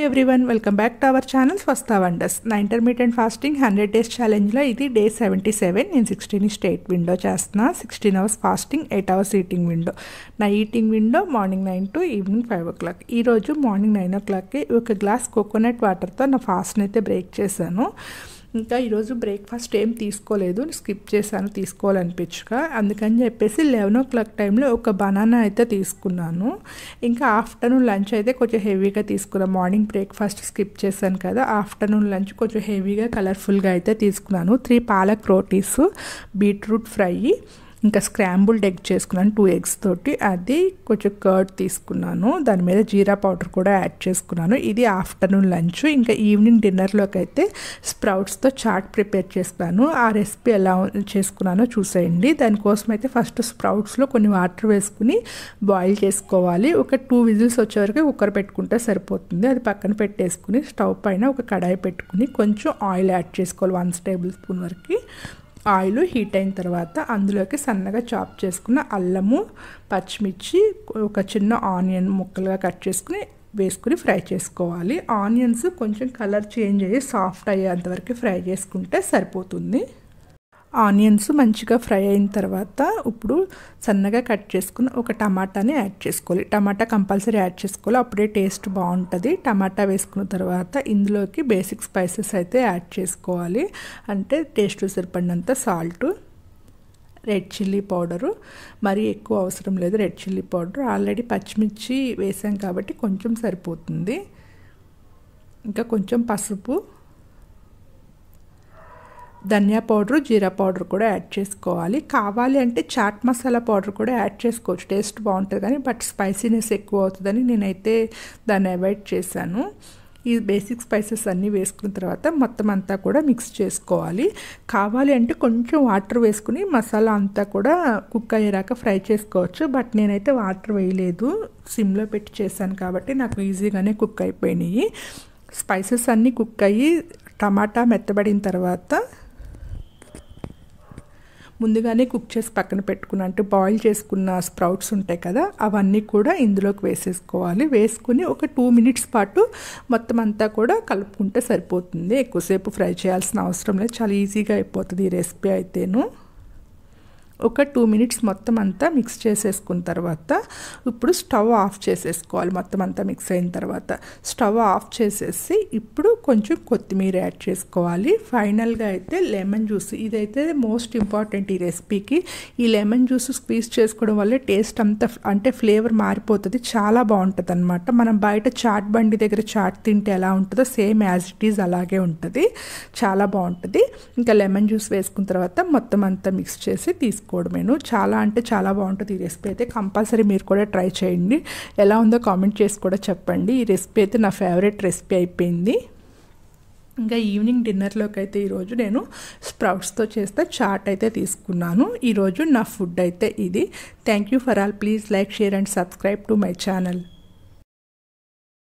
everyone, welcome back to our channel Swastha Wonders. నా intermediate fasting 100 days ఛాలెంజ్లో ఇది day 77. నేను 16 state window చేస్తున్నా. 16 hours fasting, 8 hours eating window. నా eating window morning 9 to evening 5 o'clock. ఈరోజు morning 9 o'clockకి ఒక glass coconut వాటర్తో నా ఫాస్ట్ని అయితే బ్రేక్ చేశాను. ఇంకా ఈరోజు బ్రేక్ఫాస్ట్ ఏం తీసుకోలేదు, స్కిప్ చేశాను తీసుకోవాలనిపించక. అందుకని చెప్పేసి 11 o'clock టైంలో ఒక బనానా అయితే తీసుకున్నాను. ఇంకా ఆఫ్టర్నూన్ లంచ్ అయితే కొంచెం హెవీగా తీసుకున్నాను. మార్నింగ్ బ్రేక్ఫాస్ట్ స్కిప్ చేశాను కదా, ఆఫ్టర్నూన్ లంచ్ కొంచెం హెవీగా కలర్ఫుల్గా అయితే తీసుకున్నాను. 3 పాలక్ రోటీస్, బీట్రూట్ ఫ్రై, ఇంకా స్క్రాంబుల్డ్ ఎగ్ చేసుకున్నాను 2 eggs తోటి. అది కొంచెం కర్డ్ తీసుకున్నాను, దాని మీద జీరా పౌడర్ కూడా యాడ్ చేసుకున్నాను. ఇది ఆఫ్టర్నూన్ లంచ్. ఇంకా ఈవినింగ్ డిన్నర్లోకి అయితే స్ప్రౌట్స్తో చాట్ ప్రిపేర్ చేస్తాను. ఆ రెసిపీ ఎలా చేసుకున్నానో చూసేయండి. దానికోసం అయితే ఫస్ట్ స్ప్రౌట్స్లో కొన్ని వాటర్ వేసుకుని బాయిల్ చేసుకోవాలి. ఒక 2 whistles వచ్చే వరకు కుక్కర్ పెట్టుకుంటే సరిపోతుంది. అది పక్కన పెట్టేసుకుని స్టవ్ పైన ఒక కడాయి పెట్టుకుని కొంచెం ఆయిల్ యాడ్ చేసుకోవాలి. 1 tablespoon వరకు. ఆయిల్ హీట్ అయిన తర్వాత అందులోకి సన్నగా చాప్ చేసుకున్న అల్లము, పచ్చిమిర్చి, ఒక చిన్న ఆనియన్ ముక్కలుగా కట్ చేసుకుని వేసుకుని ఫ్రై చేసుకోవాలి. ఆనియన్స్ కొంచెం కలర్ చేంజ్ అయ్యి సాఫ్ట్ అయ్యేంతవరకు ఫ్రై చేసుకుంటే సరిపోతుంది. ఆనియన్స్ మంచిగా ఫ్రై అయిన తర్వాత ఇప్పుడు సన్నగా కట్ చేసుకుని ఒక టమాటాని యాడ్ చేసుకోవాలి. టమాటా కంపల్సరీ యాడ్ చేసుకోవాలి, అప్పుడే టేస్ట్ బాగుంటుంది. టమాటా వేసుకున్న తర్వాత ఇందులోకి బేసిక్ స్పైసెస్ అయితే యాడ్ చేసుకోవాలి. అంటే టేస్ట్ సరిపడినంత సాల్ట్, రెడ్ చిల్లీ పౌడరు, మరీ ఎక్కువ అవసరం లేదు రెడ్ చిల్లీ పౌడర్. ఆల్రెడీ పచ్చిమిర్చి వేసాం కాబట్టి కొంచెం సరిపోతుంది. ఇంకా కొంచెం పసుపు, ధనియా పౌడరు, జీరా పౌడర్ కూడా యాడ్ చేసుకోవాలి. కావాలి అంటే చాట్ మసాలా పౌడర్ కూడా యాడ్ చేసుకోవచ్చు, టేస్ట్ బాగుంటుంది. కానీ బట్ స్పైసీనెస్ ఎక్కువ అవుతుందని నేనైతే దాన్ని అవాయిడ్ చేశాను. ఈ బేసిక్ స్పైసెస్ అన్నీ వేసుకున్న తర్వాత మొత్తం అంతా కూడా మిక్స్ చేసుకోవాలి. కావాలి అంటే కొంచెం వాటర్ వేసుకుని మసాలా అంతా కూడా కుక్ అయ్యేదాకా ఫ్రై చేసుకోవచ్చు. బట్ నేనైతే వాటర్ వేయలేదు, సిమ్లో పెట్టి చేశాను కాబట్టి నాకు ఈజీగానే కుక్ అయిపోయినాయి. స్పైసెస్ అన్నీ కుక్ అయ్యి టమాటా మెత్తబడిన తర్వాత ముందుగానే కుక్ చేసి పక్కన పెట్టుకున్న అంటే బాయిల్ చేసుకున్న స్ప్రౌట్స్ ఉంటాయి కదా, అవన్నీ కూడా ఇందులోకి వేసేసుకోవాలి. వేసుకుని ఒక 2 minutes పాటు మొత్తం అంతా కూడా కలుపుకుంటే సరిపోతుంది. ఎక్కువసేపు ఫ్రై చేయాల్సిన అవసరం లేదు, చాలా ఈజీగా అయిపోతుంది ఈ రెసిపీ అయితేను. ఒక 2 minutes మొత్తం అంతా మిక్స్ చేసేసుకున్న తర్వాత ఇప్పుడు స్టవ్ ఆఫ్ చేసేసుకోవాలి. మొత్తం అంతా మిక్స్ అయిన తర్వాత స్టవ్ ఆఫ్ చేసేసి ఇప్పుడు కొంచెం కొత్తిమీర యాడ్ చేసుకోవాలి. ఫైనల్గా అయితే లెమన్ జ్యూస్, ఇదైతే మోస్ట్ ఇంపార్టెంట్ ఈ రెసిపీకి. ఈ లెమన్ జ్యూస్ స్క్వీజ్ చేసుకోవడం వల్ల టేస్ట్ అంతా అంటే ఫ్లేవర్ మారిపోతుంది, చాలా బాగుంటుంది అనమాట. మనం బయట చాట్ బండి దగ్గర చాట్ తింటే ఎలా ఉంటుందో సేమ్ యాజ్ ఇట్ ఈజ్ అలాగే ఉంటుంది, చాలా బాగుంటుంది. ఇంకా లెమన్ జ్యూస్ వేసుకున్న తర్వాత మొత్తం అంతా మిక్స్ చేసి తీసుకోవడమేను. చాలా అంటే చాలా బాగుంటుంది ఈ రెసిపీ అయితే. కంపల్సరీ మీరు కూడా ట్రై చేయండి. ఎలా ఉందో కామెంట్ చేసి కూడా చెప్పండి. ఈ రెసిపీ అయితే నా ఫేవరెట్ రెసిపీ అయిపోయింది. ఇంకా ఈవినింగ్ డిన్నర్లోకి అయితే ఈరోజు నేను స్ప్రౌట్స్తో చేస్తే చాట్ అయితే తీసుకున్నాను. ఈరోజు నా ఫుడ్ అయితే ఇది. Thank you for all. Please like, share and subscribe to my channel.